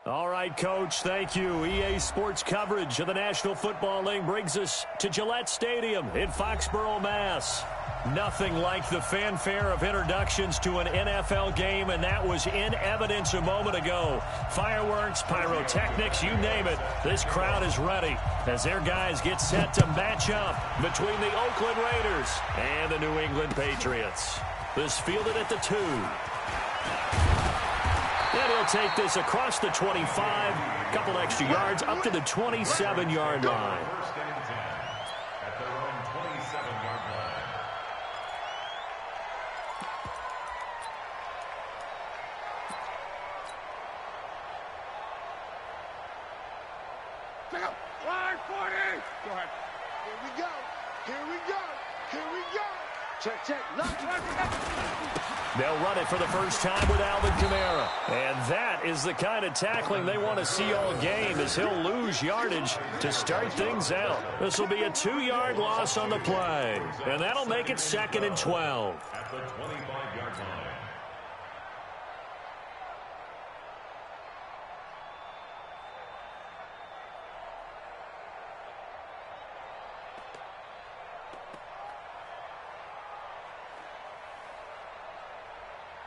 All right, Coach, thank you. EA Sports coverage of the National Football League brings us to Gillette Stadium in Foxborough, Mass. Nothing like the fanfare of introductions to an NFL game, and that was in evidence a moment ago. Fireworks, pyrotechnics, you name it. This crowd is ready as their guys get set to match up between the Oakland Raiders and the New England Patriots. This fielded at the 2. And he'll take this across the 25, a couple extra yards, up to the 27-yard line. At their own 27-yard line. Check out. Line 40. Go ahead. Here we go. Here we go. Here we go. Check, check. They'll run it for the first time with Alvin Kamara. And that is the kind of tackling they want to see all game, as he'll lose yardage to start things out. This will be a 2-yard loss on the play. And that'll make it 2nd and 12. At the 25-yard line.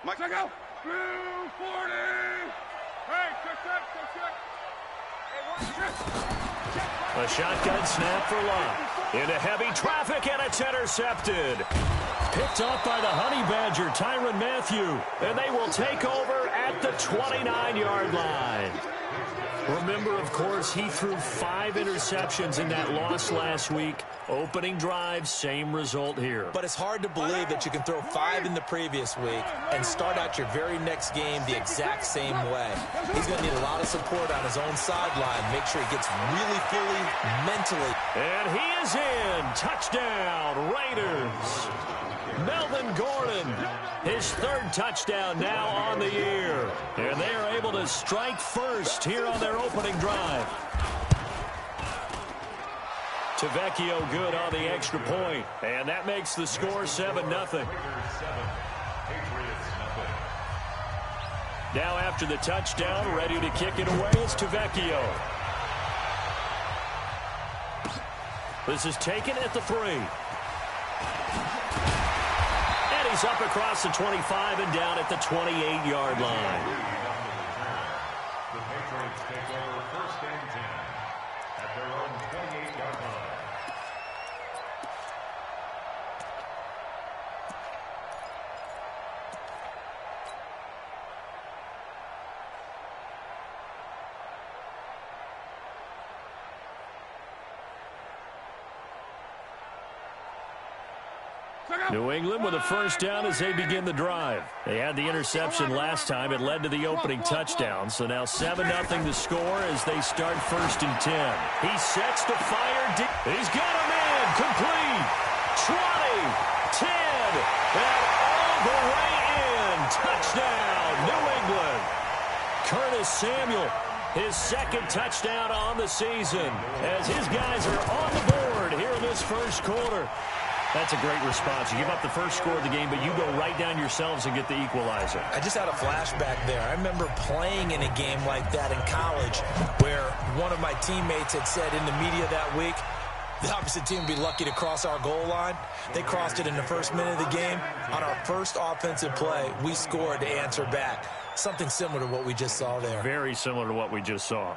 Mike, check out. Blue 40. Hey, check. Hey, A shotgun snap for Love. Into heavy traffic, and it's intercepted. Picked off by the Honey Badger, Tyrann Mathieu. And they will take over at the 29-yard line. Remember, of course, he threw 5 interceptions in that loss last week. Opening drive, same result here. But it's hard to believe that you can throw 5 in the previous week and start out your very next game the exact same way. He's going to need a lot of support on his own sideline. Make sure he gets really fully mentally. And he is in. Touchdown, Raiders. Melvin Gordon, his 3rd touchdown now on the year. And they are able to strike first here on their opening drive. Tavecchio good on the extra point. And that makes the score 7-0. Now after the touchdown, ready to kick it away is Tavecchio. This is taken at the 3. He's up across the 25 and down at the 28-yard line. The Patriots take over 1st and 10 at their own 28-yard line. New England with a first down as they begin the drive. They had the interception last time. It led to the opening touchdown. So now 7-0 the score as they start 1st and 10. He sets to fire. He's got him in. Complete. 20, 10, and all the way in. Touchdown, New England. Curtis Samuel, his 2nd touchdown on the season as his guys are on the board here in this first quarter. That's a great response. You give up the first score of the game, but you go right down yourselves and get the equalizer. I just had a flashback there. I remember playing in a game like that in college where one of my teammates had said in the media that week, the opposite team would be lucky to cross our goal line. They crossed it in the first minute of the game. On our first offensive play, we scored to answer back. Something similar to what we just saw there. Very similar to what we just saw.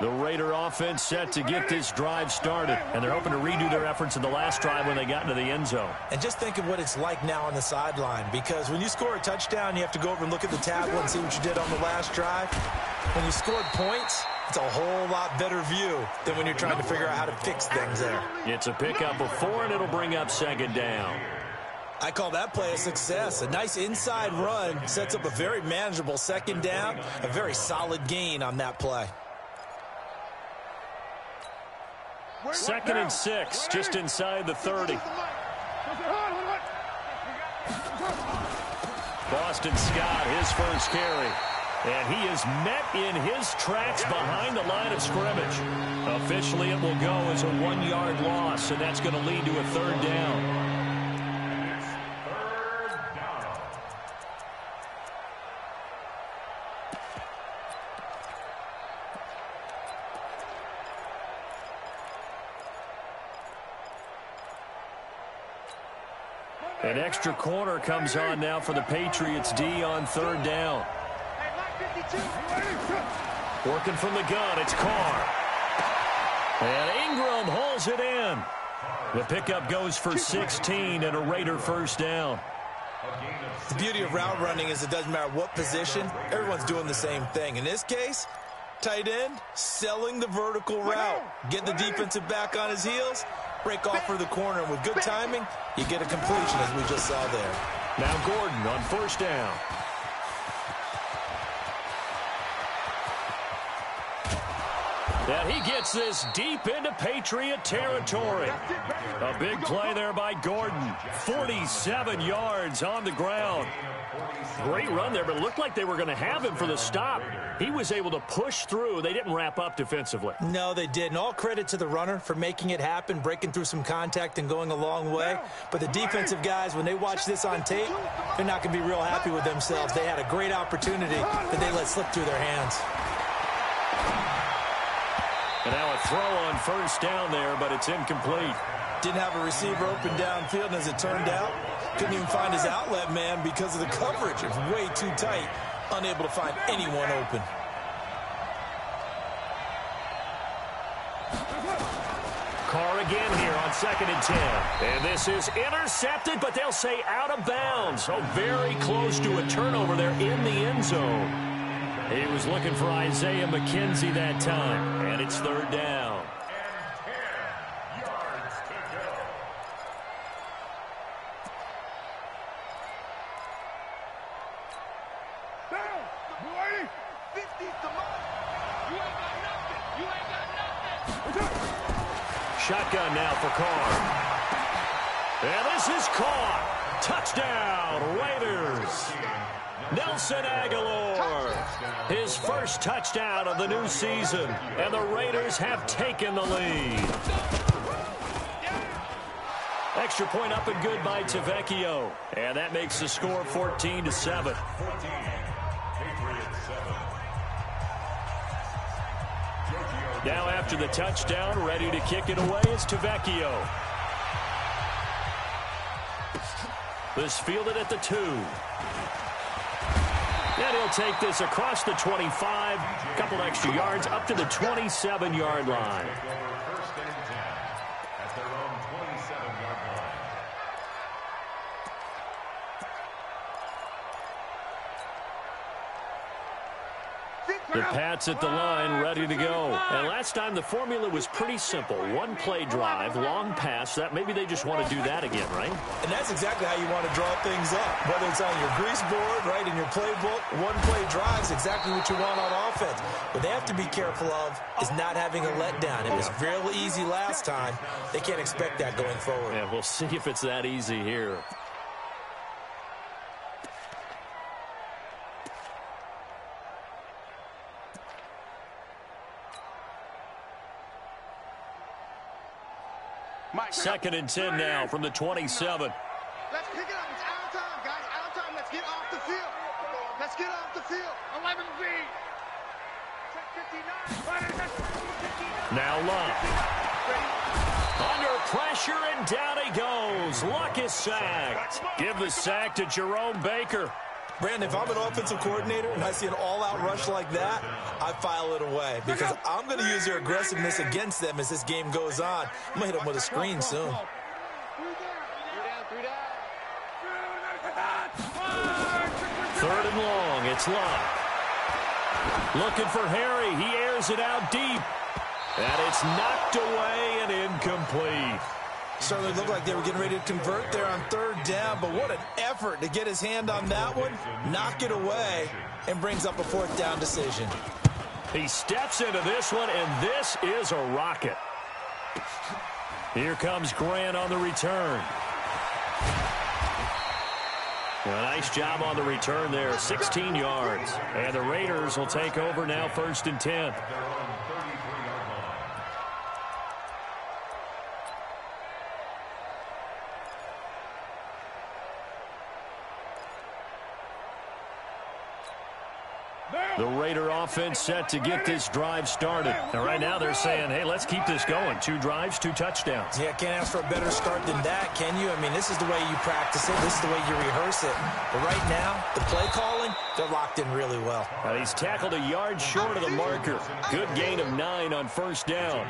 The Raider offense set to get this drive started, and they're hoping to redo their efforts in the last drive when they got into the end zone. And just think of what it's like now on the sideline, because when you score a touchdown, you have to go over and look at the tablet and see what you did on the last drive. When you scored points, it's a whole lot better view than when you're trying to figure out how to fix things there. It's a pickup of 4, and it'll bring up second down. I call that play a success. A nice inside run sets up a very manageable second down, a very solid gain on that play. 2nd and 6, just inside the 30. Boston Scott, his first carry. And he is met in his tracks behind the line of scrimmage. Officially, it will go as a 1-yard loss, and that's going to lead to a 3rd down. An extra corner comes on now for the Patriots D on 3rd down. Working from the gun, it's Carr. And Ingram hauls it in. The pickup goes for 16 and a Raider first down. The beauty of route running is it doesn't matter what position, everyone's doing the same thing. In this case, tight end, selling the vertical route. Get the defensive back on his heels, break off for the corner, and with good timing, you get a completion as we just saw there. Now Gordon on 1st down. And he gets this deep into Patriot territory. A big play there by Gordon. 47 yards on the ground. Great run there, but it looked like they were going to have him for the stop. He was able to push through. They didn't wrap up defensively. No, they didn't. All credit to the runner for making it happen, breaking through some contact and going a long way. But the defensive guys, when they watch this on tape, they're not going to be real happy with themselves. They had a great opportunity that they let slip through their hands. And now a throw on 1st down there, but it's incomplete. Didn't have a receiver open downfield, and as it turned out, couldn't even find his outlet man because of the coverage. It's way too tight, unable to find anyone open. Carr again here on 2nd and 10. And this is intercepted, but they'll say out of bounds. So very close to a turnover there in the end zone. He was looking for Isaiah McKenzie that time, and it's 3rd down. And 10 yards to go. Down. 50's the mark. You ain't got nothing. You ain't got nothing. Shotgun now for Carr. And this is caught. Touchdown, Raiders. Nelson Aguilar, his first touchdown of the new season, and the Raiders have taken the lead. Extra point up and good by Tavecchio, and that makes the score 14-7. Now after the touchdown, ready to kick it away is Tavecchio. This fielded at the 2. And he'll take this across the 25, a couple extra yards, up to the 27-yard line. First and 10 at their own 27-yard line. The Pats at the line, ready to go. And last time the formula was pretty simple. 1-play drive, long pass. That maybe they just want to do that again, right? And that's exactly how you want to draw things up. Whether it's on your grease board, right, in your playbook, 1-play drive is exactly what you want on offense. What they have to be careful of is not having a letdown. It was real easy last time. They can't expect that going forward. Yeah, we'll see if it's that easy here. Second and 10 now from the 27. Let's pick it up. It's out of time, guys. Out of time. Let's get off the field. Let's get off the field. 11 feet. Check 59. Now Luck. Under pressure, and down he goes. Luck is sacked. Give the sack to Jerome Baker. Brandon, if I'm an offensive coordinator and I see an all-out rush like that, I file it away because I'm going to use their aggressiveness against them as this game goes on. I'm going to hit them with a screen soon. Third and long. It's Locke. Looking for Harry. He airs it out deep. And it's knocked away and incomplete. Certainly looked like they were getting ready to convert there on third down, but what an effort to get his hand on that one, knock it away, and brings up a fourth down decision. He steps into this one, and this is a rocket. Here comes Grant on the return. A nice job on the return there, 16 yards. And the Raiders will take over now, 1st and 10. The Raider offense set to get this drive started. And right now they're saying, hey, let's keep this going. 2 drives, 2 touchdowns. Yeah, can't ask for a better start than that, can you? I mean, this is the way you practice it. This is the way you rehearse it. But right now, the play calling, they're locked in really well. And he's tackled a yard short of the marker. Good gain of 9 on 1st down.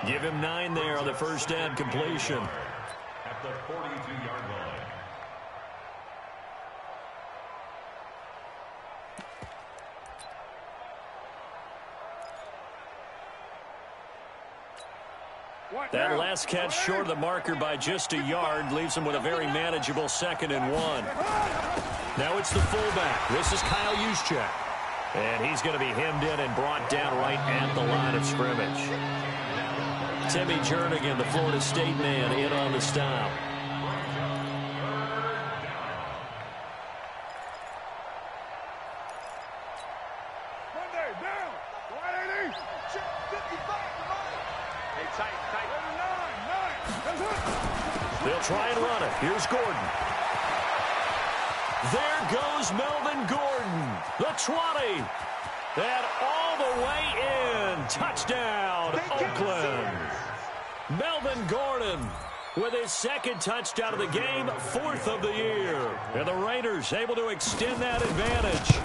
Give him 9 there on the 1st down completion. At the 42-yard line. That last catch short of the marker by just a yard leaves him with a very manageable 2nd and 1. Now it's the fullback. This is Kyle Juszczyk. And he's going to be hemmed in and brought down right at the line of scrimmage. Timmy Jernigan, the Florida State man, in on the stop. They'll try and run it. Here's Gordon. There goes Melvin Gordon. The 20. And all the way in. Touchdown, Oakland. Melvin Gordon with his 2nd touchdown of the game, 4th of the year. And the Raiders able to extend that advantage.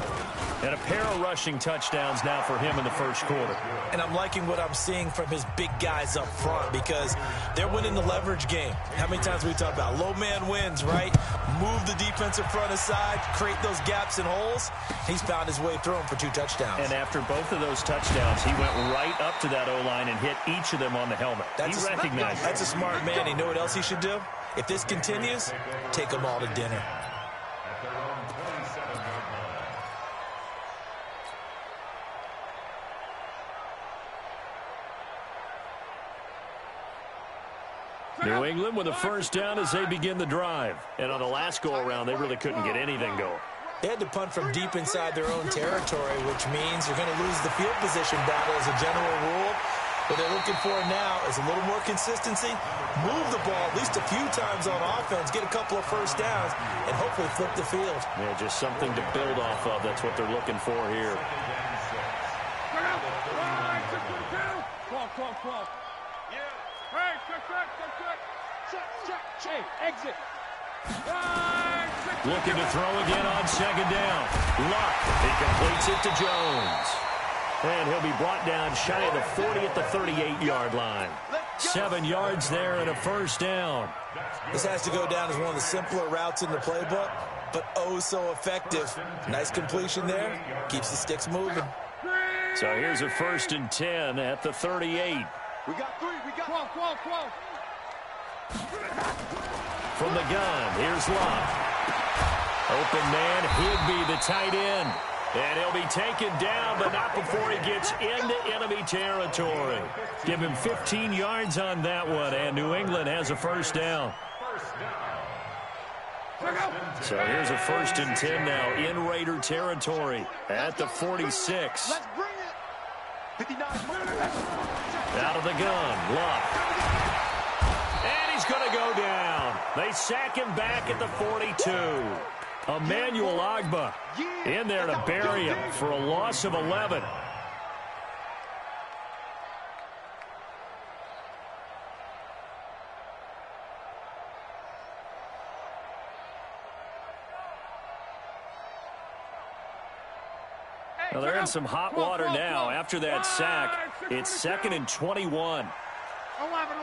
And a pair of rushing touchdowns now for him in the 1st quarter. And I'm liking what I'm seeing from his big guys up front because they're winning the leverage game. How many times we talk about low man wins, right? Move the defensive front aside, create those gaps and holes. He's found his way through them for 2 touchdowns. And after both of those touchdowns, he went right up to that O-line and hit each of them on the helmet. He recognized it. That's a smart man. You know what else he should do? If this continues, take them all to dinner. New England with a 1st down as they begin the drive. And on the last go-around, they really couldn't get anything going. They had to punt from deep inside their own territory, which means you're going to lose the field position battle as a general rule. What they're looking for now is a little more consistency, move the ball at least a few times on offense, get a couple of 1st downs, and hopefully flip the field. Yeah, just something to build off of. That's what they're looking for here. Exit. Looking to throw again on 2nd down. Luck. He completes it to Jones. And he'll be brought down shy of the 40 at the 38-yard line. 7 yards there and a 1st down. This has to go down as one of the simpler routes in the playbook, but oh so effective. Nice completion there. Keeps the sticks moving. So here's a 1st and 10 at the 38. We got 3. We got 12. From the gun, here's Locke. Open man, Higbee, the tight end. And he'll be taken down, but not before he gets into enemy territory. Give him 15 yards on that one, and New England has a 1st down. So here's a 1st and 10 now in Raider territory at the 46. Let's bring it. 59. Out of the gun, Locke. And he's going to go down. They sack him back at the 42. Emmanuel Ogbah in there to bury him for a loss of 11. Well, they're in some hot water now. After that sack, it's 2nd and 21. 11.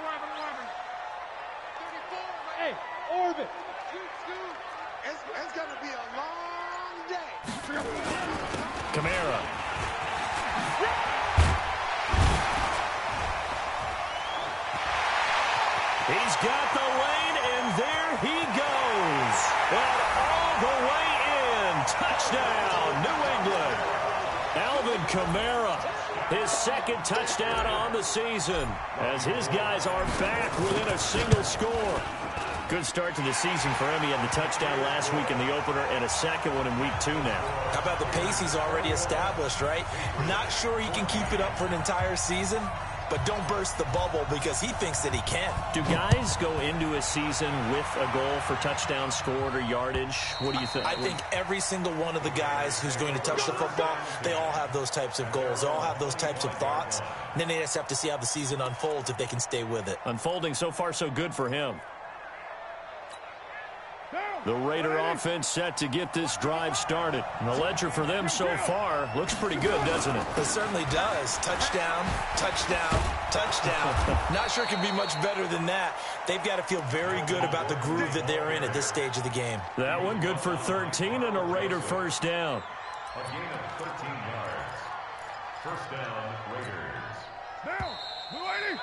Hey, Orbit. It's going to be a long day. Kamara. He's got the lane, and there he goes. And all the way in. Touchdown, New England. Alvin Kamara, his 2nd touchdown on the season, as his guys are back within a single score. Good start to the season for him. He had the touchdown last week in the opener and a 2nd one in week 2 now. How about the pace he's already established, right? Not sure he can keep it up for an entire season, but don't burst the bubble because he thinks that he can. Do guys go into a season with a goal for touchdown scored or yardage? What do you think? I think every single one of the guys who's going to touch the football, they all have those types of goals. They all have those types of thoughts. And then they just have to see how the season unfolds if they can stay with it. Unfolding so far so good for him. The Raider offense set to get this drive started. And the ledger for them so far looks pretty good, doesn't it? It certainly does. Touchdown, touchdown, touchdown. Not sure it can be much better than that. They've got to feel very good about the groove that they're in at this stage of the game. That one good for 13 and a Raider first down. A gain of 13 yards. First down, Raiders. Now, lady.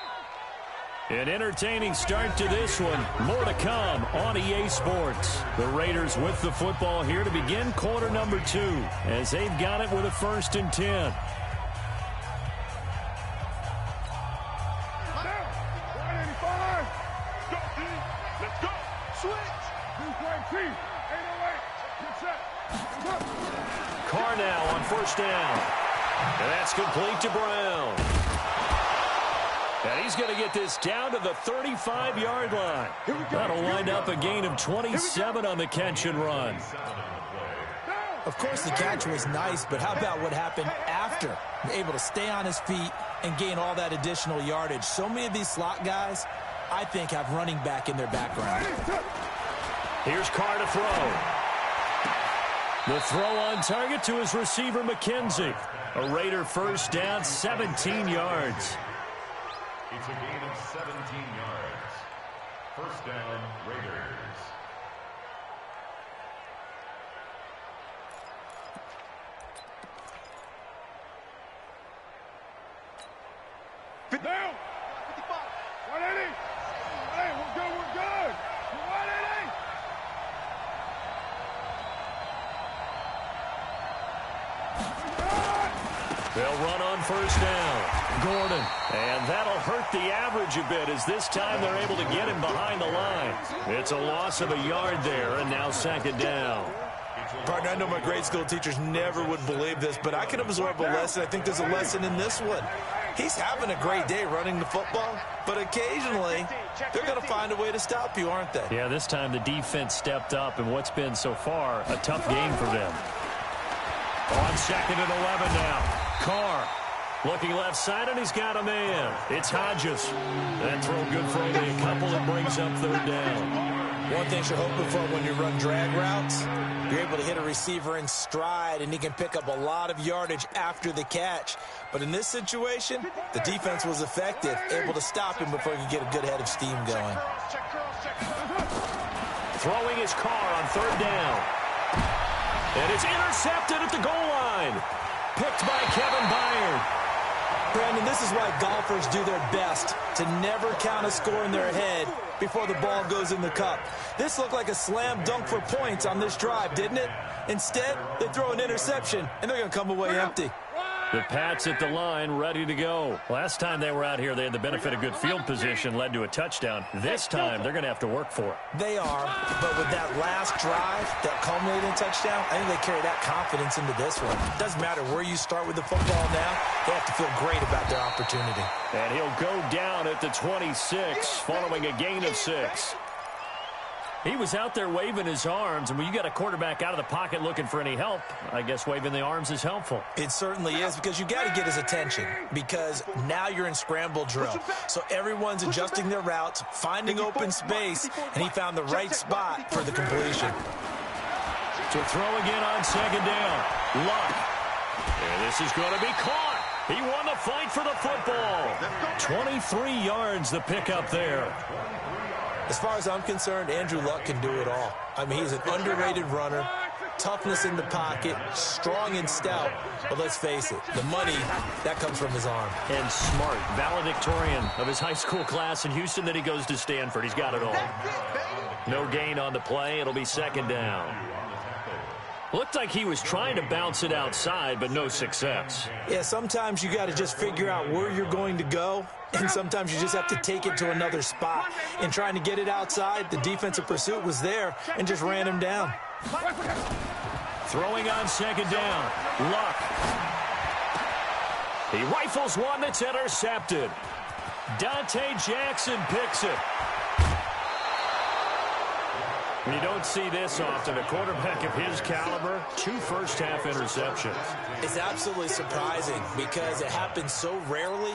An entertaining start to this one. More to come on EA Sports. The Raiders with the football here to begin quarter number 2 as they've got it with a 1st and 10. Now, 185. Go, D. Let's go. Switch. D-Play T. 808. Get set. Carr now on 1st down. And that's complete to Brown. And he's going to get this down to the 35-yard line. That'll wind up a gain of 27 on the catch and run. Of course, the catch was nice, but how about what happened after? Able to stay on his feet and gain all that additional yardage. So many of these slot guys, I think, have running back in their background. Here's Carr to throw. The throw on target to his receiver, McKenzie. A Raider first down, 17 yards. It's a gain of 17 yards. First down, Raiders. Down. 55. 180. Hey, we're good. 180. They'll run on first down. Gordon. And that'll hurt the average a bit as this time they're able to get him behind the line. It's a loss of a yard there, and now 2nd down. Partner, I know my grade school teachers never would believe this, but I can absorb a lesson. I think there's a lesson in this one. He's having a great day running the football, but occasionally they're going to find a way to stop you, aren't they? Yeah, this time the defense stepped up in what's been so far a tough game for them. On 2nd and 11 now. Carr looking left side, and he's got a man. It's Hodges. That throw good for only a couple and brings up 3rd down. One thing you're hoping for when you run drag routes, you're able to hit a receiver in stride, and he can pick up a lot of yardage after the catch. But in this situation, the defense was effective, able to stop him before he could get a good head of steam going. Throwing his Carr on 3rd down. And it's intercepted at the goal line. Picked by Kevin Byard. Brandon, this is why golfers do their best to never count a score in their head before the ball goes in the cup. This looked like a slam dunk for points on this drive, didn't it? Instead, they throw an interception, and they're going to come away empty. The Pats at the line, ready to go. Last time they were out here, they had the benefit of good field position, led to a touchdown. This time, they're going to have to work for it. They are, but with that last drive, that culminating touchdown, I think they carry that confidence into this one. It doesn't matter where you start with the football now, they have to feel great about their opportunity. And he'll go down at the 26, following a gain of 6. He was out there waving his arms, and when you got a quarterback out of the pocket looking for any help, I guess waving the arms is helpful. It certainly is, because you got to get his attention, because now you're in scramble drill. So everyone's adjusting their routes, finding open space, and he found the right spot for the completion. To throw again on 2nd down. Luck. And this is going to be caught. He won the fight for the football. 23 yards the pickup there. As far as I'm concerned, Andrew Luck can do it all. I mean, he's an underrated runner, toughness in the pocket, strong and stout. But let's face it, the money, that comes from his arm. And smart, valedictorian of his high school class in Houston. Then he goes to Stanford. He's got it all. No gain on the play. It'll be second down. Looked like he was trying to bounce it outside, but no success. Yeah, sometimes you got to just figure out where you're going to go, and sometimes you just have to take it to another spot. In trying to get it outside, the defensive pursuit was there and just ran him down. Throwing on second down. Luck. He rifles one that's intercepted. Dante Jackson picks it. You don't see this often. A quarterback of his caliber, 2 first-half interceptions. It's absolutely surprising because it happens so rarely.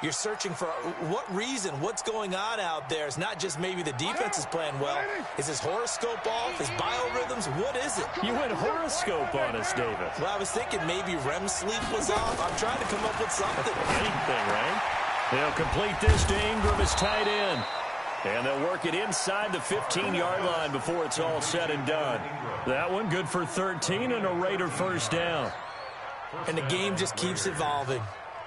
You're searching for what reason, what's going on out there. It's not just maybe the defense is playing well. Is his horoscope off? His biorhythms? What is it? You went horoscope on us, David. Well, I was thinking maybe REM sleep was off. I'm trying to come up with something. Anything, right? They'll complete this to Ingram as tight end. And they'll work it inside the 15-yard line before it's all said and done. That one good for 13 and a Raider first down. And the game just keeps evolving.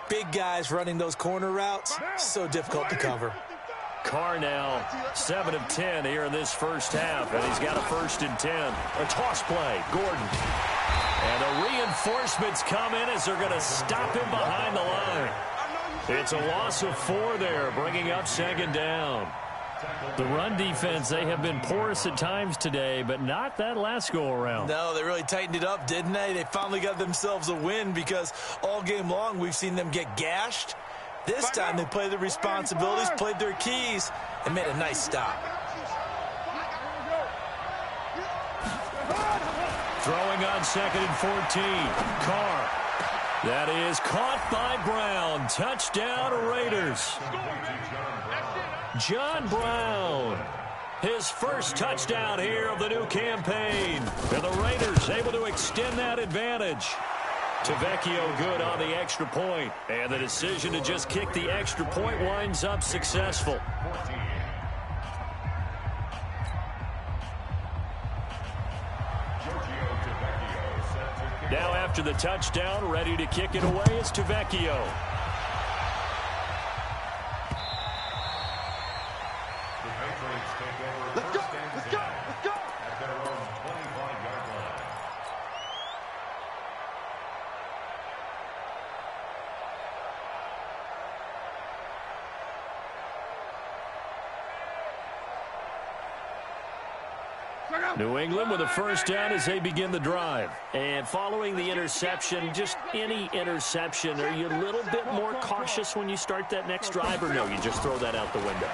Big guys running those corner routes, so difficult to cover. Carr now 7 of 10 here in this first half, and he's got a 1st and 10. A toss play, Gordon. And the reinforcements come in as they're going to stop him behind the line. It's a loss of 4 there, bringing up second down. The run defense, they have been porous at times today, but not that last go-around. No, they really tightened it up, didn't they? They finally got themselves a win because all game long we've seen them get gashed. This time they played their responsibilities, played their keys, and made a nice stop. Throwing on 2nd and 14. Carr. That is caught by Brown. Touchdown, Raiders. John Brown, his first touchdown here of the new campaign. And the Raiders able to extend that advantage. Tavecchio good on the extra point. And the decision to just kick the extra point winds up successful. Now after the touchdown, ready to kick it away is Tavecchio. Let's go! Let's go! Let's go! At their own 25-yard line. New England with a first down as they begin the drive. And following the interception, just any interception, are you a little bit more cautious when you start that next drive, or no, you just throw that out the window?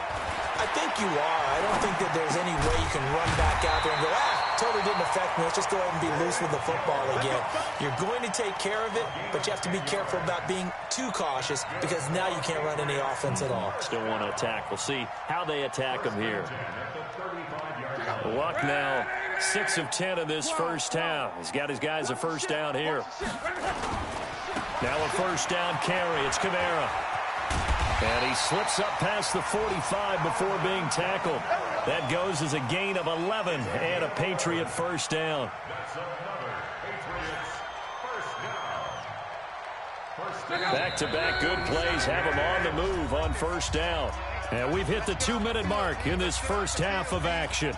I think you are. I don't think that there's any way you can run back out there and go, totally didn't affect me. Let's just go ahead and be loose with the football again. You're going to take care of it, but you have to be careful about being too cautious because now you can't run any offense at all. Still want to attack. We'll see how they attack them here. Luck now 6 of 10 in this first half. He's got his guys a first down here. Now a first down carry. It's Kamara. And he slips up past the 45 before being tackled. That goes as a gain of 11 and a Patriot first down. Back-to-back good plays have him on the move on first down. And we've hit the 2-minute mark in this first half of action.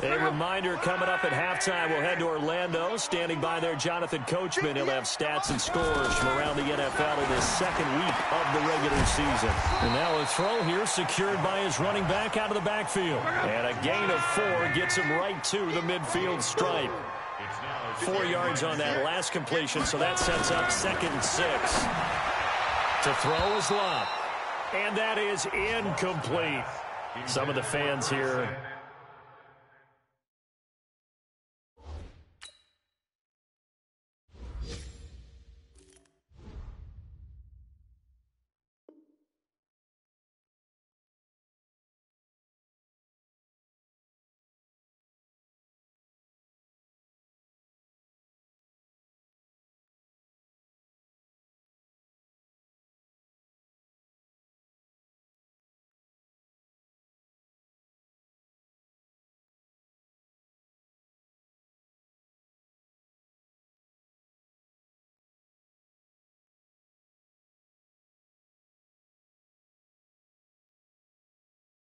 A reminder coming up at halftime, we'll head to Orlando. Standing by there, Jonathan Coachman. He'll have stats and scores from around the NFL in this second week of the regular season. And now a throw here secured by his running back out of the backfield. And a gain of 4 gets him right to the midfield stripe. 4 yards on that last completion, so that sets up 2nd and 6. To throw is Lott. And that is incomplete. Some of the fans here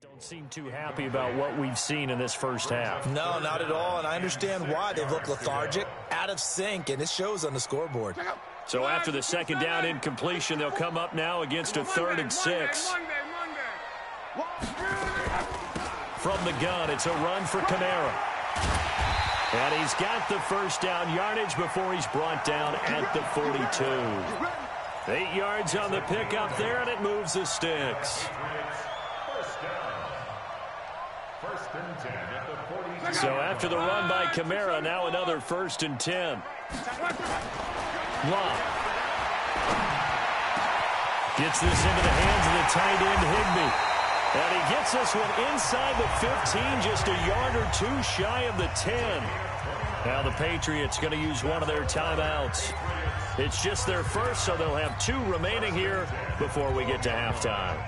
Don't seem too happy about what we've seen in this first half. No, not at all, and I understand why. They've looked lethargic, out of sync, and it shows on the scoreboard. So after the second down incompletion, they'll come up now against a 3rd and 6. From the gun, it's a run for Kamara. And he's got the first down yardage before he's brought down at the 42. 8 yards on the pickup there, and it moves the sticks. So after the run by Kamara, now another 1st and 10. Love gets this into the hands of the tight end, Higbee. And he gets this one inside the 15, just a yard or 2 shy of the 10. Now the Patriots going to use one of their timeouts. It's just their first, so they'll have 2 remaining here before we get to halftime.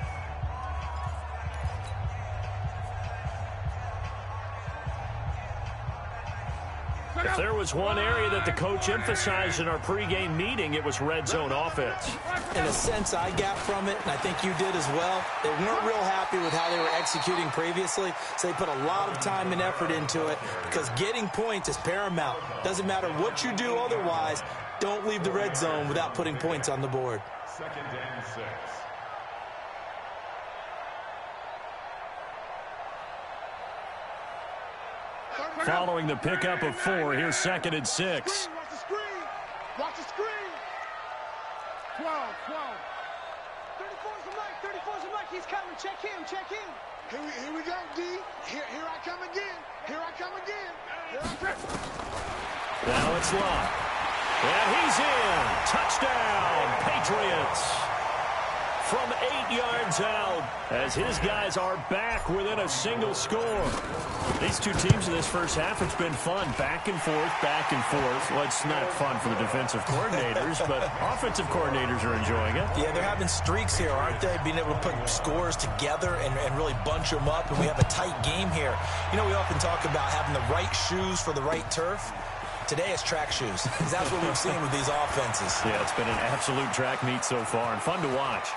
If there was one area that the coach emphasized in our pregame meeting, it was red zone offense. In a sense, I got from it, and I think you did as well. They weren't real happy with how they were executing previously, so they put a lot of time and effort into it because getting points is paramount. Doesn't matter what you do otherwise, don't leave the red zone without putting points on the board. 2nd and 6. Following the pickup of 4, here's 2nd and 6. Watch the screen. Watch the screen. 12. 34's the mic. 34's the mic. He's coming. Check him. Check him. Here we go, D. Here I come again. Here I come again. Now it's Love. And he's in. Touchdown, Patriots. From 8 yards out, as his guys are back within a single score. These two teams in this first half, it's been fun. Back and forth, back and forth. Well, it's not fun for the defensive coordinators, but offensive coordinators are enjoying it. Yeah, they're having streaks here, aren't they? Being able to put scores together and really bunch them up, and we have a tight game here. You know, we often talk about having the right shoes for the right turf. Today it's track shoes. That's what we've seen with these offenses. Yeah, it's been an absolute track meet so far and fun to watch.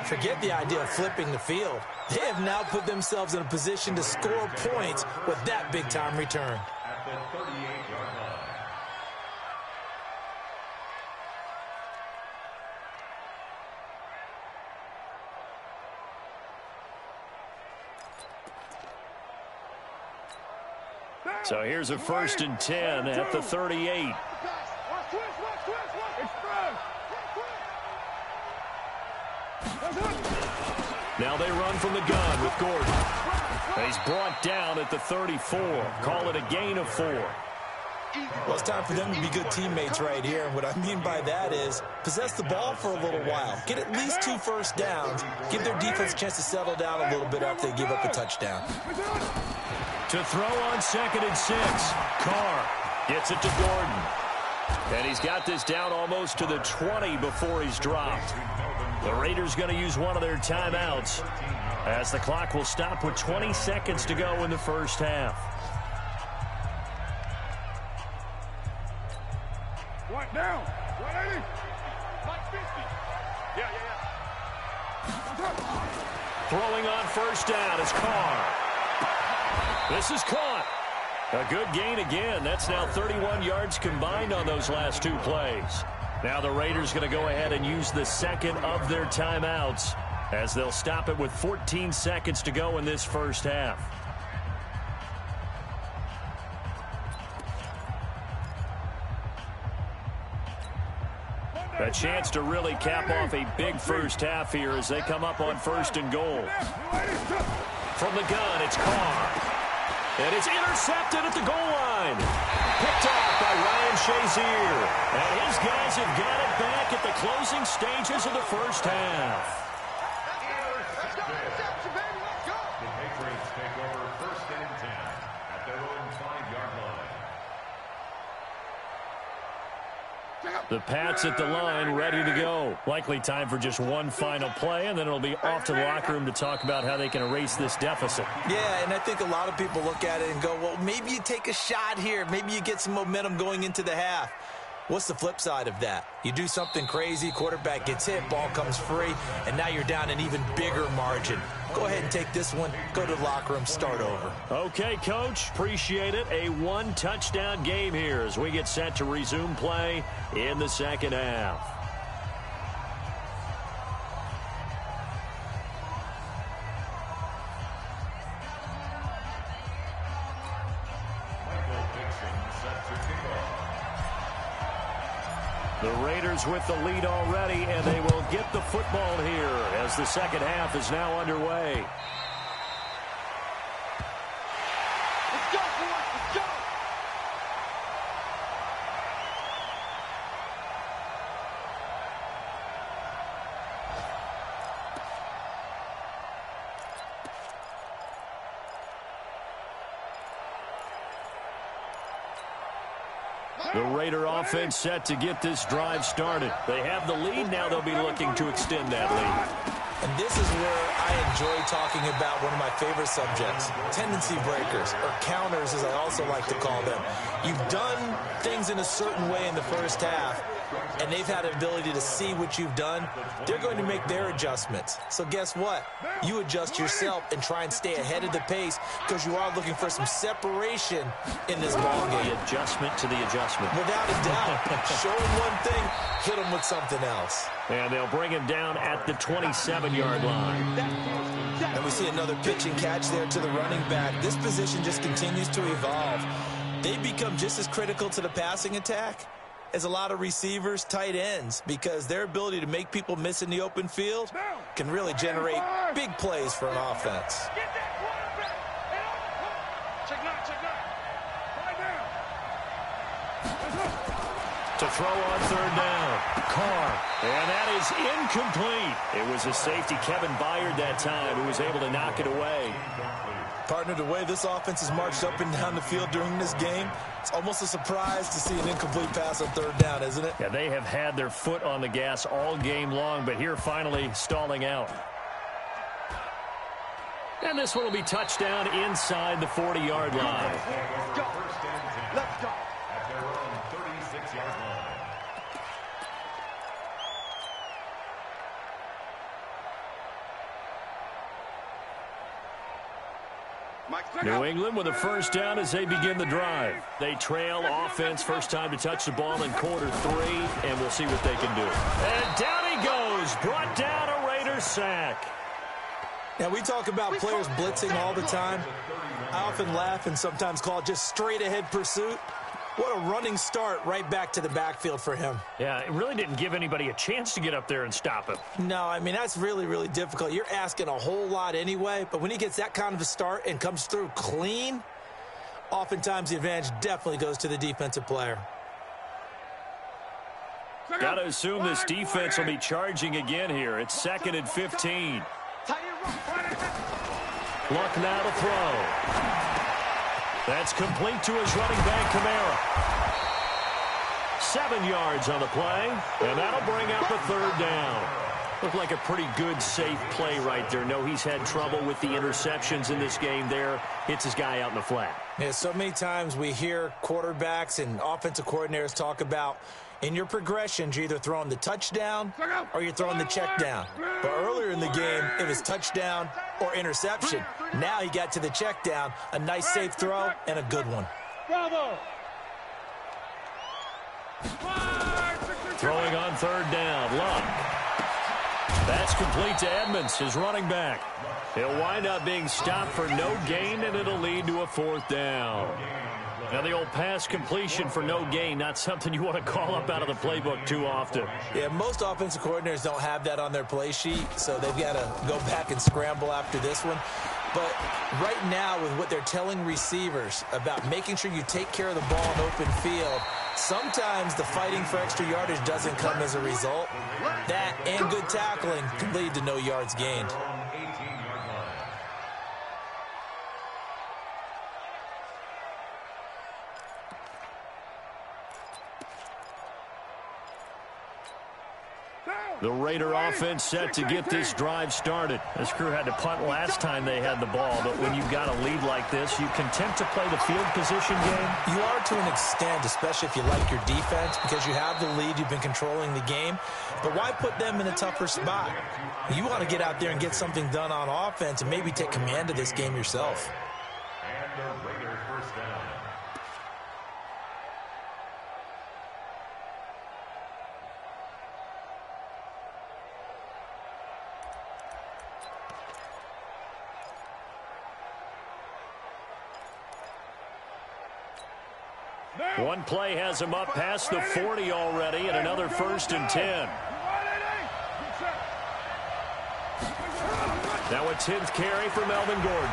Forget the idea of flipping the field. They have now put themselves in a position to score points with that big-time return. At the 38-yard line. So here's a 1st and 10 at the 38. Now they run from the gun with Gordon. He's brought down at the 34. Call it a gain of 4. Well, it's time for them to be good teammates right here. And what I mean by that is possess the ball for a little while. Get at least 2 first downs. Give their defense a chance to settle down a little bit after they give up a touchdown. To throw on 2nd and 6. Carr gets it to Gordon. And he's got this down almost to the 20 before he's dropped. The Raiders going to use one of their timeouts as the clock will stop with 20 seconds to go in the first half. One down. 180. Like 50. Yeah. Throwing on first down is Carr. This is caught. A good gain again. That's now 31 yards combined on those last 2 plays. Now the Raiders going to go ahead and use the second of their timeouts as they'll stop it with 14 seconds to go in this first half. A chance to really cap off a big first half here as they come up on 1st and goal. From the gun, it's Carr. And it's intercepted at the goal line. Picked off by Ryan Shazier. And his guys have got it back at the closing stages of the first half. The Patriots take over 1st and 10 at their own 5-yard line. The Pats at the line, ready to go. Likely time for just one final play, and then it'll be off to the locker room to talk about how they can erase this deficit. Yeah, and I think a lot of people look at it and go, well, maybe you take a shot here. Maybe you get some momentum going into the half. What's the flip side of that? You do something crazy, quarterback gets hit, ball comes free, and now you're down an even bigger margin. Go ahead and take this one, go to the locker room, start over. Okay, Coach, appreciate it. A one-touchdown game here as we get set to resume play in the second half. The Raiders with the lead already, and they will get the football here as the second half is now underway. Let's go, boys. Let's go. The Raider offense set to get this drive started. They have the lead. Now they'll be looking to extend that lead. And this is where I enjoy talking about one of my favorite subjects, tendency breakers, or counters as I also like to call them. You've done things in a certain way in the first half, and they've had an ability to see what you've done. They're going to make their adjustments. So guess what? You adjust yourself and try and stay ahead of the pace because you are looking for some separation in this ball game. The adjustment to the adjustment. Without a doubt. Show them one thing, hit them with something else. And they'll bring him down at the 27-yard line. And we see another pitch and catch there to the running back. This position just continues to evolve. They become just as critical to the passing attack as a lot of receivers, tight ends, because their ability to make people miss in the open field can really generate big plays for an offense. Get that quarterback. Check nine. To throw on third down. Carr. And that is incomplete. It was a safety, Kevin Byard, that time, who was able to knock it away. Partner, the way this offense has marched up and down the field during this game, it's almost a surprise to see an incomplete pass on third down, isn't it? Yeah, they have had their foot on the gas all game long, but here finally stalling out. And this one will be touchdown inside the 40-yard line. Let's go. Let's go. At their own 36-yard line. New England with a first down as they begin the drive. They trail offense, first time to touch the ball in quarter three, and we'll see what they can do. And down he goes, brought down a Raiders sack. Now, we talk about players blitzing all the time. I often laugh and sometimes call it just straight-ahead pursuit. What a running start right back to the backfield for him. Yeah, it really didn't give anybody a chance to get up there and stop him. No, I mean, that's really, really difficult. You're asking a whole lot anyway, but when he gets that kind of a start and comes through clean, oftentimes the advantage definitely goes to the defensive player. Got to assume this defense will be charging again here. It's 2nd and 15. Luck now to throw. That's complete to his running back, Kamara. 7 yards on the play, and that'll bring up a third down. Looked like a pretty good, safe play right there. No, he's had trouble with the interceptions in this game there. Hits his guy out in the flat. Yeah, so many times we hear quarterbacks and offensive coordinators talk about in your progressions, you're either throwing the touchdown or you're throwing the check down. But earlier in the game, it was touchdown or interception. Now he got to the check down, a nice safe throw, and a good one. Bravo. Throwing on third down, Luck. That's complete to Edmonds, his running back. He'll wind up being stopped for no gain, and it'll lead to a fourth down. Now, the old pass completion for no gain, not something you want to call up out of the playbook too often. Yeah, most offensive coordinators don't have that on their play sheet, so they've got to go back and scramble after this one. But right now, with what they're telling receivers about making sure you take care of the ball in open field, sometimes the fighting for extra yardage doesn't come as a result. That and good tackling can lead to no yards gained. The Raider offense set to get this drive started. This crew had to punt last time they had the ball, but when you've got a lead like this, you content to play the field position game? You are to an extent, especially if you like your defense, because you have the lead, you've been controlling the game. But why put them in a tougher spot? You want to get out there and get something done on offense and maybe take command of this game yourself. And the Raiders first down. One play has him up past the 40 already, and another 1st and 10. Now a 10th carry for Melvin Gordon.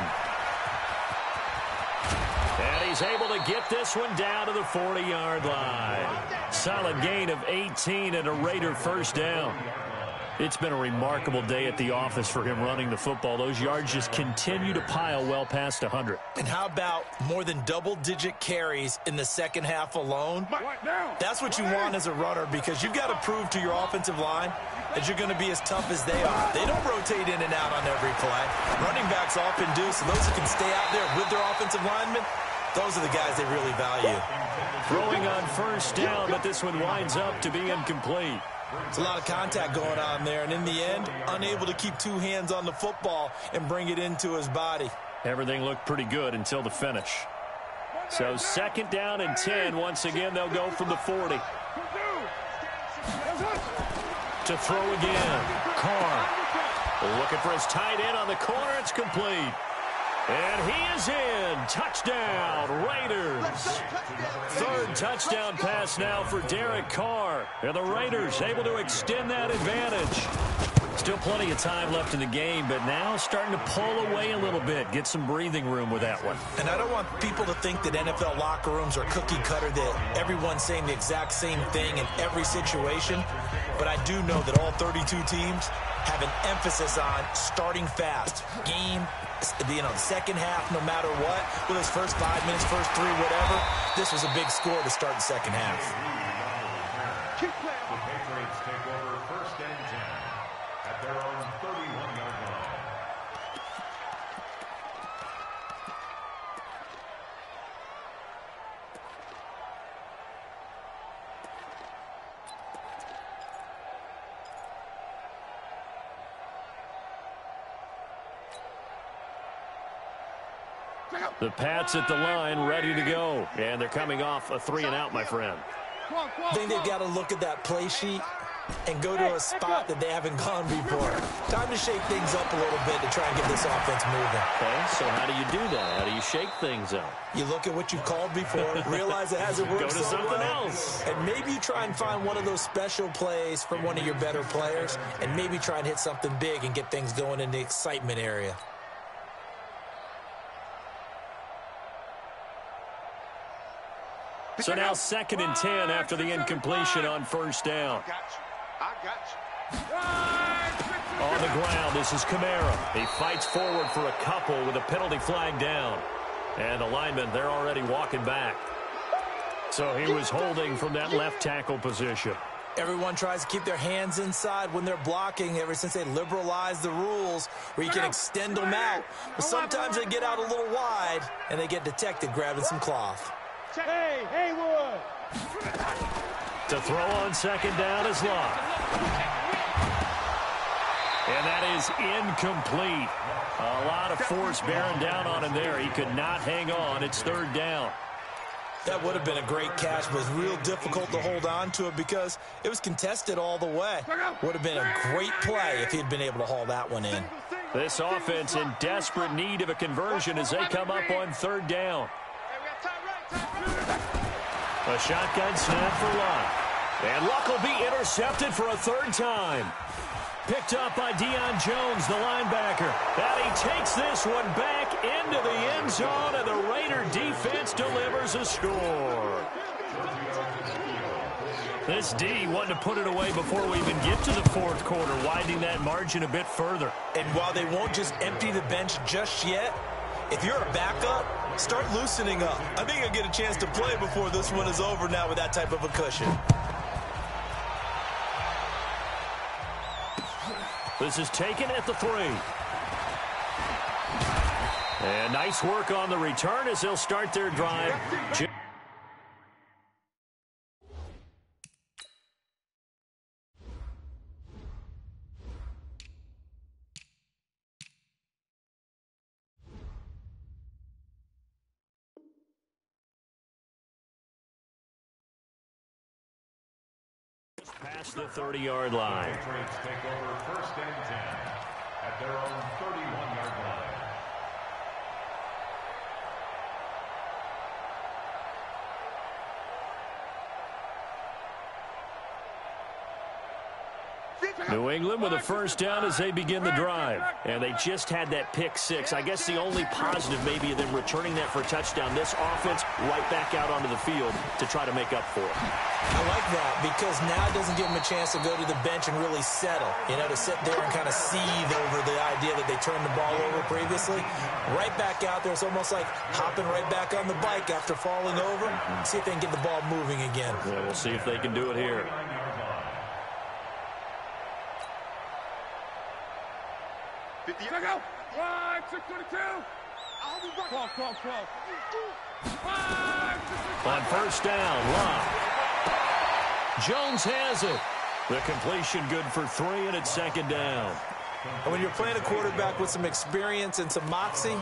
And he's able to get this one down to the 40-yard line. Solid gain of 18 and a Raider first down. It's been a remarkable day at the office for him running the football. Those yards just continue to pile well past 100. And how about more than double-digit carries in the second half alone? That's what you want as a runner, because you've got to prove to your offensive line that you're going to be as tough as they are. They don't rotate in and out on every play. Running backs often do, so those who can stay out there with their offensive linemen, those are the guys they really value. Throwing on first down, but this one winds up to be incomplete. There's a lot of contact going on there, and in the end, unable to keep two hands on the football and bring it into his body. Everything looked pretty good until the finish. So 2nd down and 10. Once again, they'll go from the 40. To throw again. Carr looking for his tight end on the corner. It's complete. And he is in. Touchdown, Raiders. 3rd touchdown pass now for Derek Carr. And the Raiders able to extend that advantage. Still plenty of time left in the game, but now starting to pull away a little bit. Get some breathing room with that one. And I don't want people to think that NFL locker rooms are cookie cutter, that everyone's saying the exact same thing in every situation. But I do know that all 32 teams have an emphasis on starting fast. Second half, no matter what, whether it's first 5 minutes, first 3, whatever, this was a big score to start the second half. The Patriots take over 1st and 10 at their own 31-yard line. The Pats at the line, ready to go. And they're coming off a 3-and-out, my friend. I think they've got to look at that play sheet and go to a spot that they haven't gone before. Time to shake things up a little bit to try and get this offense moving. Okay, so how do you do that? How do you shake things up? You look at what you've called before, realize it hasn't worked Go to so something well, else. and maybe you try and find one of those special plays from one of your better players, and maybe try and hit something big and get things going in the excitement area. So now 2nd and 10 after the incompletion on first down. I got you. On the ground, this is Kamara. He fights forward for a couple with a penalty flag down. And the linemen, they're already walking back. So he was holding from that left tackle position. Everyone tries to keep their hands inside when they're blocking ever since they liberalized the rules where you can extend them out. But sometimes they get out a little wide, and they get detected grabbing some cloth. Hey, Haywood. To throw on 2nd down is Locke. And that is incomplete. A lot of force bearing down on him there. He could not hang on. It's 3rd down. That would have been a great catch, but it was real difficult to hold on to it because it was contested all the way. Would have been a great play if he'd been able to haul that one in. This offense in desperate need of a conversion as they come up on 3rd down. A shotgun snap for Luck. And Luck will be intercepted for a 3rd time. Picked up by Deion Jones, the linebacker. And he takes this one back into the end zone, and the Raider defense delivers a score. This D wanting to put it away before we even get to the 4th quarter, widening that margin a bit further. And while they won't just empty the bench just yet, if you're a backup, start loosening up. I think you'll get a chance to play before this one is over now with that type of a cushion. This is taken at the 3. And nice work on the return as they'll start their drive. Past the 30-yard line. The Patriots take over 1st and 10 at their own 31-yard line. New England with a first down as they begin the drive. And they just had that pick 6. I guess the only positive maybe of them returning that for a touchdown. This offense right back out onto the field to try to make up for it. I like that because now it doesn't give them a chance to go to the bench and really settle. You know, to sit there and kind of seethe over the idea that they turned the ball over previously. Right back out there. It's almost like hopping right back on the bike after falling over. See if they can get the ball moving again. Yeah, we'll see if they can do it here. Check out. 622. On first down, Love. Jones has it. The completion good for 3, and it's 2nd down. And when you're playing a quarterback with some experience and some moxie,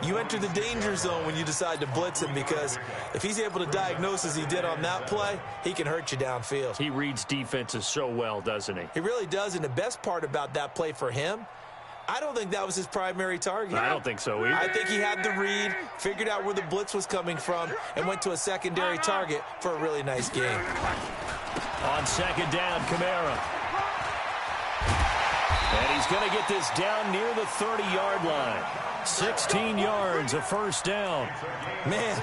you enter the danger zone when you decide to blitz him, because if he's able to diagnose as he did on that play, he can hurt you downfield. He reads defenses so well, doesn't he? He really does, and the best part about that play for him, I don't think that was his primary target. I don't think so either. I think he had the read, figured out where the blitz was coming from, and went to a secondary target for a really nice game. On 2nd down, Kamara. And he's going to get this down near the 30-yard line. 16 yards, a first down. Man,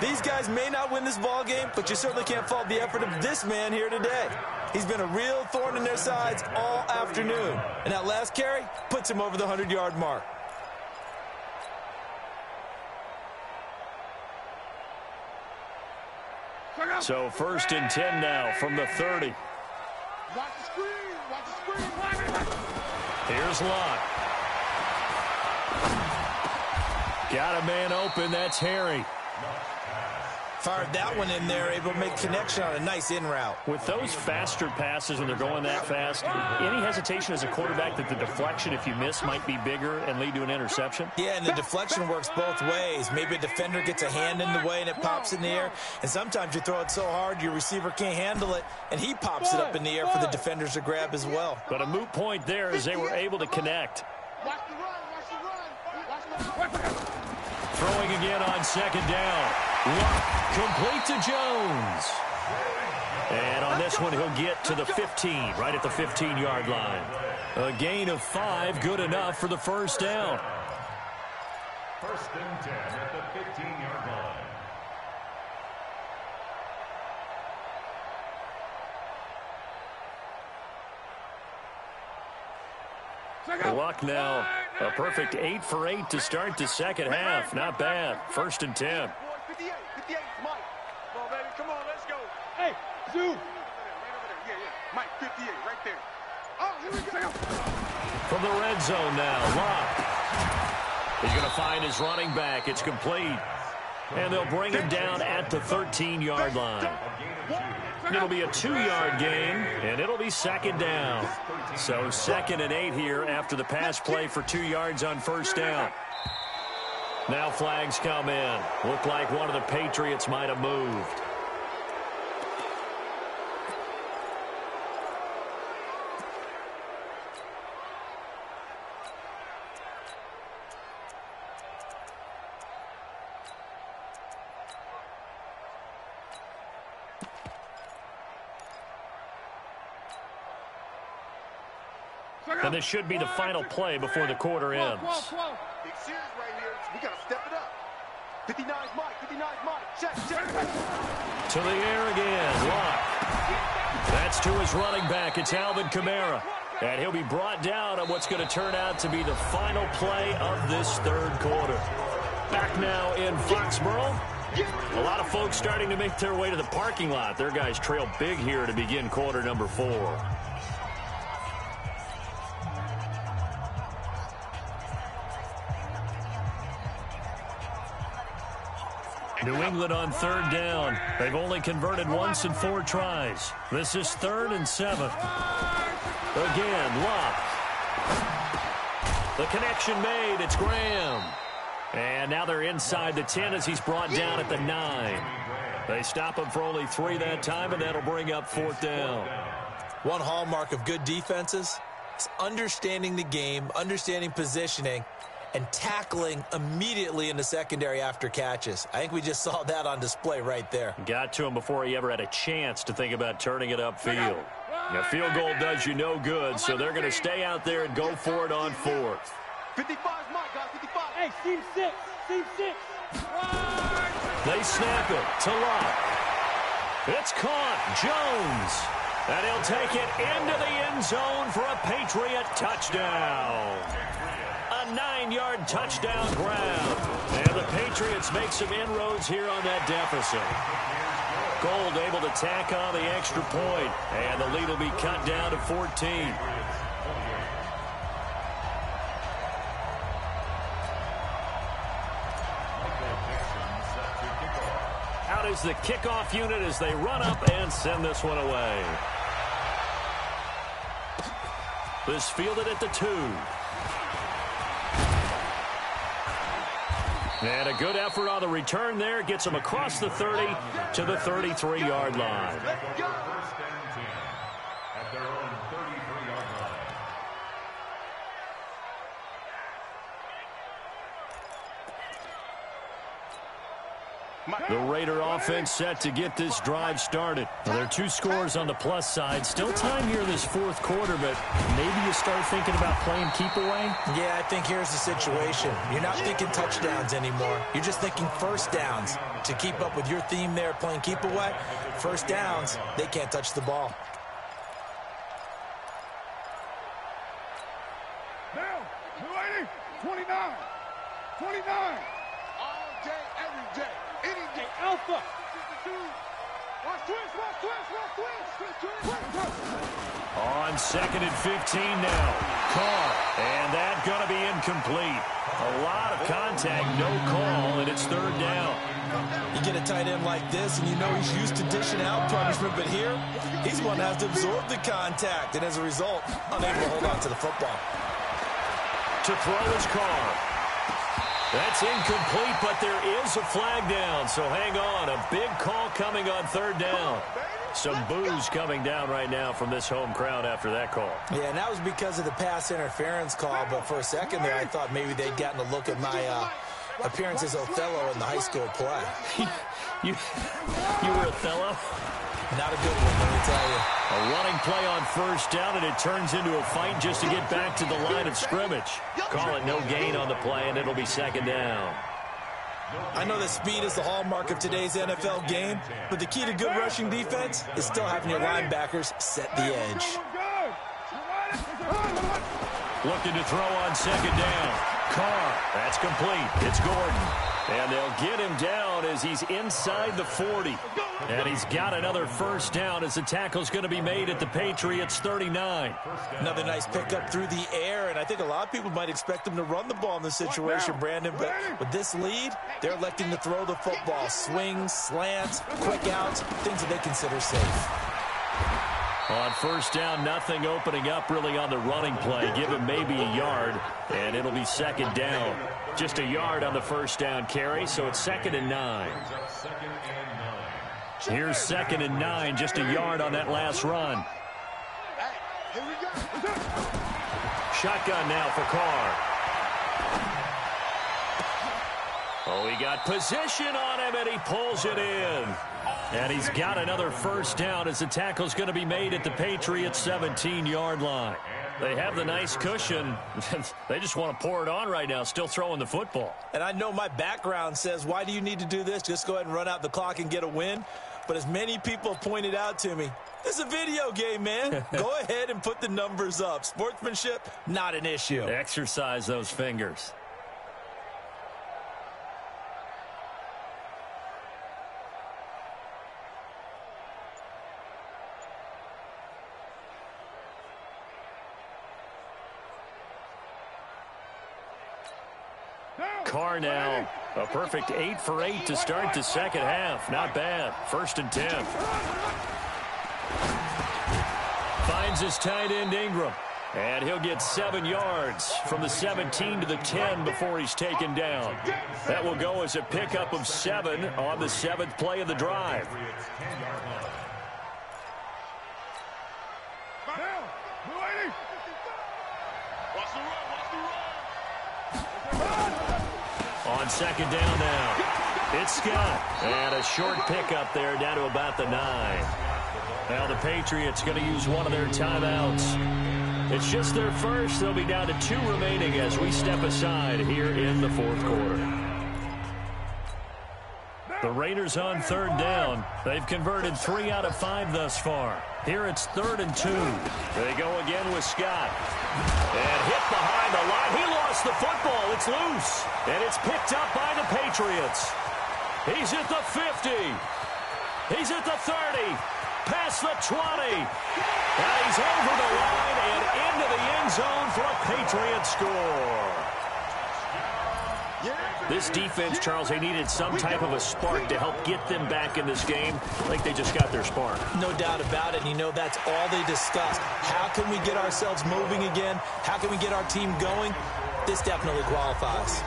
these guys may not win this ball game, but you certainly can't fault the effort of this man here today. He's been a real thorn in their sides all afternoon. And that last carry puts him over the 100-yard mark. So 1st and 10 now from the 30. Watch the screen. Watch the screen. Here's Locke. Got a man open. That's Harry. Fired that one in there, able to make connection on a nice in route. With those faster passes when they're going that fast, any hesitation as a quarterback that the deflection, if you miss, might be bigger and lead to an interception? Yeah, and the deflection works both ways. Maybe a defender gets a hand in the way and it pops in the air. And sometimes you throw it so hard your receiver can't handle it, and he pops it up in the air for the defenders to grab as well. But a moot point there as they were able to connect. Watch the run. Watch the run. Throwing again on 2nd down. Complete to Jones. And on this one, he'll get to the 15, right at the 15-yard line. A gain of 5, good enough for the first down. 1st and 10 at the 15-yard line. Luck now, a perfect 8 for 8 to start the second half. Not bad. 1st and 10. 58, Mike. Come on, baby. Come on, let's go. Hey, Zoo. Right over there. Yeah. Mike, 58, right there. Oh, here we go. From the red zone now, Luck. He's going to find his running back. It's complete. And they'll bring him down at the 13-yard line. It'll be a 2-yard gain, and it'll be 2nd down. So 2nd and 8 here after the pass play for 2 yards on first down. Now flags come in. Looked like one of the Patriots might have moved. And this should be the final play before the quarter ends. Big series right here. We got to step it up. 59 Mike. Check. To the air again. Lock. That's to his running back. It's Alvin Kamara. And he'll be brought down on what's going to turn out to be the final play of this third quarter. Back now in Foxborough. A lot of folks starting to make their way to the parking lot. Their guys trail big here to begin quarter number 4. New England on 3rd down. They've only converted once in 4 tries. This is 3rd and 7. Again, Love. The connection made. It's Graham. And now they're inside the 10 as he's brought down at the 9. They stop him for only 3 that time, and that'll bring up 4th down. One hallmark of good defenses is understanding the game, understanding positioning, and tackling immediately in the secondary after catches. I think we just saw that on display right there. Got to him before he ever had a chance to think about turning it upfield. A field goal does you no good, so they're going to stay out there and go for it on 4th. 55 is mine, guys. 55. Hey, team 6. Team 6. They snap it to Locke. It's caught. Jones. And he'll take it into the end zone for a Patriot touchdown. A 9-yard touchdown grab. And the Patriots make some inroads here on that deficit. Gold able to tack on the extra point. And the lead will be cut down to 14. Out is the kickoff unit as they run up and send this one away. This fielded at the 2. And a good effort on the return there. Gets them across the 30 to the 33-yard line. First and 10 at their own 33-yard line. The Raider offense set to get this drive started. Well, there are 2 scores on the plus side. Still time here in this 4th quarter, but maybe you start thinking about playing keep away? Yeah, I think here's the situation. You're not thinking touchdowns anymore. You're just thinking first downs. To keep up with your theme there, playing keep away, first downs, they can't touch the ball. Now, 280, 29, 29. All day, every day, any day. Alpha. Watch twist, watch twist, watch twist, twist, twist. On 2nd and 15 now. Carr. And that going to be incomplete. A lot of contact, no call, and it's 3rd down. You get a tight end like this, and you know he's used to dishing out punishment, but here, he's the one that has to absorb the contact, and as a result, unable to hold on to the football. To throw his Carr. That's incomplete, but there is a flag down, so hang on. A big call coming on 3rd down. Some boos coming down right now from this home crowd after that call. Yeah, and that was because of the pass interference call, but for a second there, I thought maybe they'd gotten a look at my appearance as Othello in the high school play. You were Othello? Not a good one, let me tell you. A running play on 1st down, and it turns into a fight just to get back to the line of scrimmage. Call it no gain on the play, and it'll be 2nd down. I know that speed is the hallmark of today's NFL game, but the key to good rushing defense is still having your linebackers set the edge. Looking to throw on 2nd down. Carr, that's complete. It's Gordon. And they'll get him down as he's inside the 40. And he's got another 1st down as the tackle's going to be made at the Patriots 39. Another nice pickup through the air, and I think a lot of people might expect them to run the ball in this situation, Brandon, but with this lead, they're electing to throw the football. Swings, slants, quick outs, things that they consider safe. On 1st down, nothing opening up really on the running play. Give him maybe a yard, and it'll be 2nd down. Just a yard on the 1st down carry, so it's 2nd and 9. Here's 2nd and 9, just a yard on that last run. Here we go. Shotgun now for Carr. Oh, he got position on him, and he pulls it in. And he's got another 1st down as the tackle's going to be made at the Patriots 17-yard line. They have the nice cushion. They just want to pour it on right now, still throwing the football. And I know my background says, why do you need to do this? Just go ahead and run out the clock and get a win. But as many people pointed out to me, this is a video game, man. Go ahead and put the numbers up. Sportsmanship, not an issue. Exercise those fingers. Carr now. A perfect 8 for 8 to start the second half. Not bad. 1st and 10. Finds his tight end Ingram. And he'll get 7 yards from the 17 to the 10 before he's taken down. That will go as a pickup of 7 on the 7th play of the drive. On 2nd down now, it's Scott. And a short pickup there down to about the 9. Now the Patriots going to use one of their timeouts. It's just their first. They'll be down to 2 remaining as we step aside here in the 4th quarter. The Raiders on 3rd down. They've converted 3 out of 5 thus far. Here it's 3rd and 2. They go again with Scott. And hit behind the line. He lost the football. It's loose. And it's picked up by the Patriots. He's at the 50. He's at the 30. Past the 20. Now he's over the line and into the end zone for a Patriots score. This defense, Charles, they needed some type of a spark to help get them back in this game. I think they just got their spark. No doubt about it. And you know, that's all they discussed. How can we get ourselves moving again? How can we get our team going? This definitely qualifies.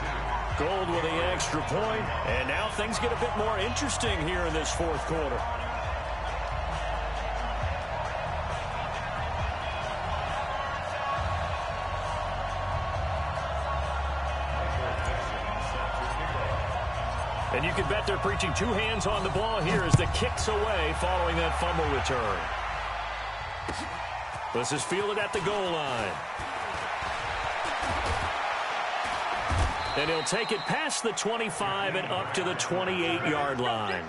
Gold with the extra point. And now things get a bit more interesting here in this 4th quarter. And you can bet they're preaching 2 hands on the ball here as the kick's away following that fumble return. This is fielded at the goal line. And he'll take it past the 25 and up to the 28-yard line.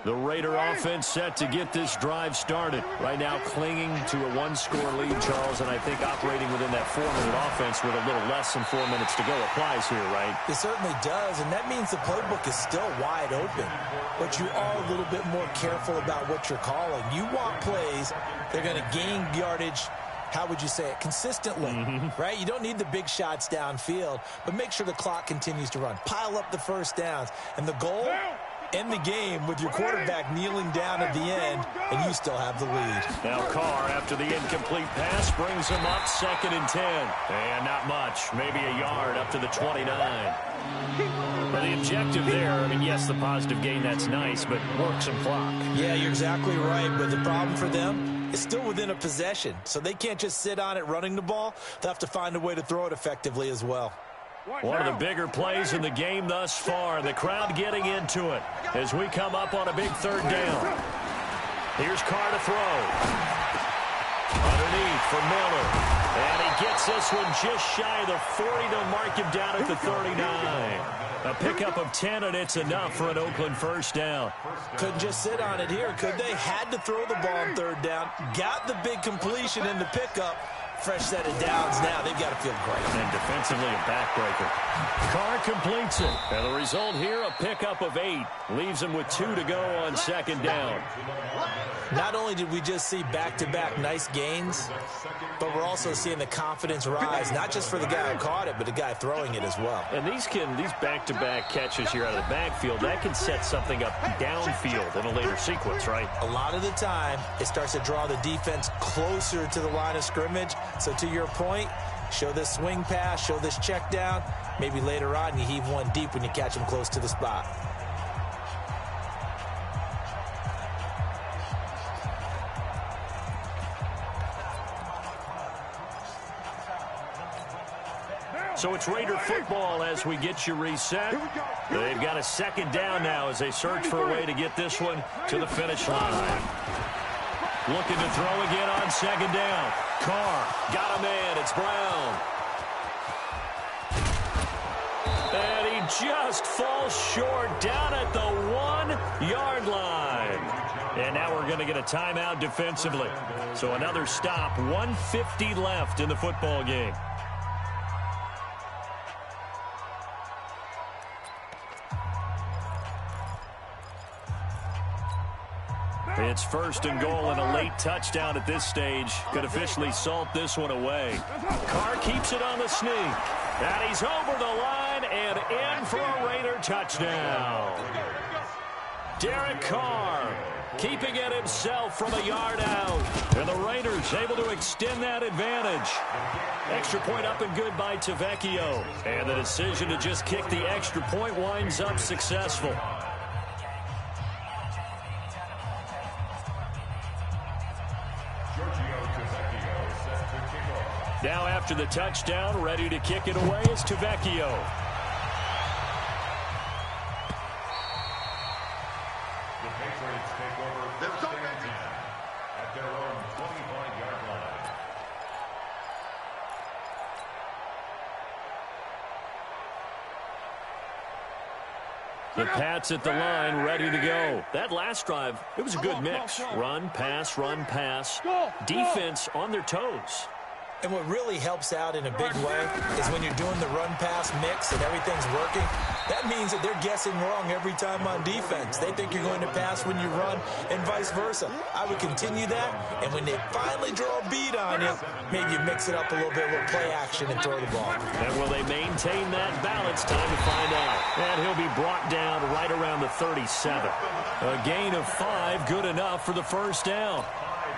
The Raider offense set to get this drive started. Right now clinging to a 1-score lead, Charles, and I think operating within that 4-minute offense with a little less than 4 minutes to go applies here, right? It certainly does, and that means the playbook is still wide open. But you are a little bit more careful about what you're calling. You want plays, they're going to gain yardage, how would you say it, consistently, right? You don't need the big shots downfield, but make sure the clock continues to run. Pile up the first downs, and the goal... end the game with your quarterback kneeling down at the end, and you still have the lead. Now Carr, after the incomplete pass, brings him up 2nd and 10. And not much, maybe a yard up to the 29. Well, the objective there, I mean, yes, the positive gain, that's nice, but work some clock. Yeah, you're exactly right, but the problem for them is still within a possession, so they can't just sit on it running the ball. They'll have to find a way to throw it effectively as well. One of the bigger plays in the game thus far. The crowd getting into it as we come up on a big 3rd down. Here's Carr to throw. Underneath for Miller. And he gets this one just shy of the 40 to mark him down at the 39. A pickup of 10, and it's enough for an Oakland 1st down. Couldn't just sit on it here, could they? Had to throw the ball on 3rd down. Got the big completion in the pickup. Fresh set of downs now. They've got to feel great. And defensively, a backbreaker. Carr completes it. And the result here, a pickup of 8. Leaves him with 2 to go on 2nd down. Not only did we just see back-to-back nice gains, but we're also seeing the confidence rise, not just for the guy who caught it, but the guy throwing it as well. And these back-to-back catches here out of the backfield, that can set something up downfield in a later sequence, right? A lot of the time, it starts to draw the defense closer to the line of scrimmage. So to your point, show this swing pass, show this check down. Maybe later on you heave one deep when you catch them close to the spot. So it's Raider football as we get you reset. They've got a 2nd down now as they search for a way to get this one to the finish line. Looking to throw again on 2nd down. Carr got a man. It's Brown. And he just falls short down at the 1-yard line. And now we're going to get a timeout defensively. So another stop. 1:50 left in the football game. It's first and goal and a late touchdown at this stage. Could officially salt this one away. Carr keeps it on the sneak. And he's over the line and in for a Raider touchdown. Derek Carr keeping it himself from a yard out. And the Raiders able to extend that advantage. Extra point up and good by Tavecchio. And the decision to just kick the extra point winds up successful. Now after the touchdown, ready to kick it away is Tavecchio. The Patriots take over first and 10 at their own 25-yard line. The Pats at the line, ready to go. That last drive, it was a good mix. Run, pass, defense on their toes. And what really helps out in a big way is when you're doing the run-pass mix and everything's working, that means that they're guessing wrong every time on defense. They think you're going to pass when you run and vice versa. I would continue that, and when they finally draw a bead on you, maybe you mix it up a little bit with play action and throw the ball. And will they maintain that balance? Time to find out. And he'll be brought down right around the 37. A gain of 5, good enough for the first down.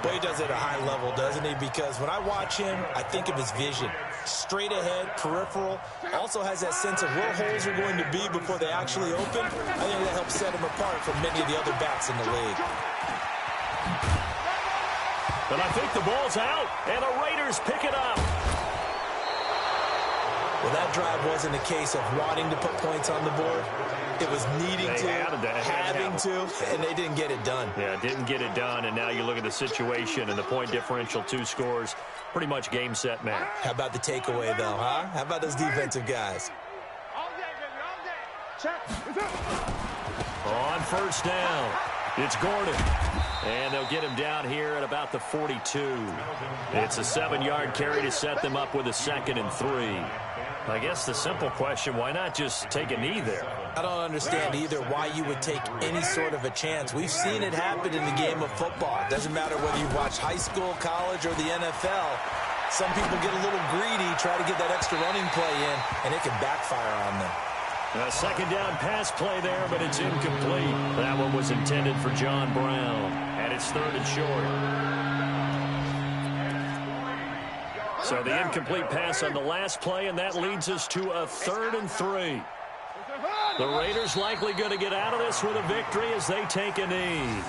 But he does it at a high level, doesn't he? Because when I watch him, I think of his vision. Straight ahead, peripheral. Also has that sense of where holes are going to be before they actually open. I think that helps set him apart from many of the other backs in the league. But I think the ball's out, and the Raiders pick it up. Well, that drive wasn't a case of wanting to put points on the board. It was needing to, having to, and they didn't get it done. Yeah, didn't get it done, and now you look at the situation and the point differential, 2 scores, pretty much game, set, match. How about the takeaway, though, huh? How about those defensive guys? All day, baby, all day. Check. On first down, it's Gordon. And they'll get him down here at about the 42. It's a 7-yard carry to set them up with a 2nd and 3. I guess the simple question, why not just take a knee there? I don't understand either why you would take any sort of a chance. We've seen it happen in the game of football. It doesn't matter whether you've watched high school, college, or the NFL. Some people get a little greedy, try to get that extra running play in, and it can backfire on them. A 2nd down pass play there, but it's incomplete. That one was intended for John Brown, and it's 3rd and short. So the incomplete pass on the last play, and that leads us to a 3rd and 3. The Raiders likely going to get out of this with a victory as they take a knee.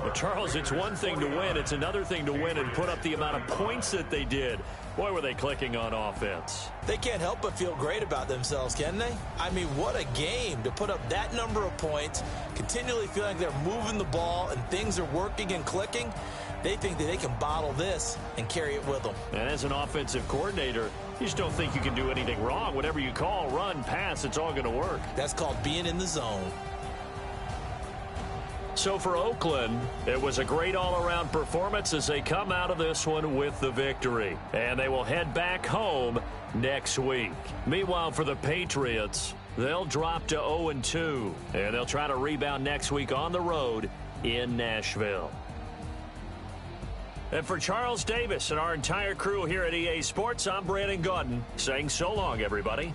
But Charles, it's one thing to win. It's another thing to win and put up the amount of points that they did. Boy, were they clicking on offense. They can't help but feel great about themselves, can they? I mean, what a game to put up that number of points, continually feeling like they're moving the ball and things are working and clicking. They think that they can bottle this and carry it with them. And as an offensive coordinator, you just don't think you can do anything wrong. Whatever you call, run, pass, it's all going to work. That's called being in the zone. So for Oakland, it was a great all-around performance as they come out of this one with the victory. And they will head back home next week. Meanwhile, for the Patriots, they'll drop to 0-2. And they'll try to rebound next week on the road in Nashville. And for Charles Davis and our entire crew here at EA Sports, I'm Brandon Gaudin saying so long, everybody.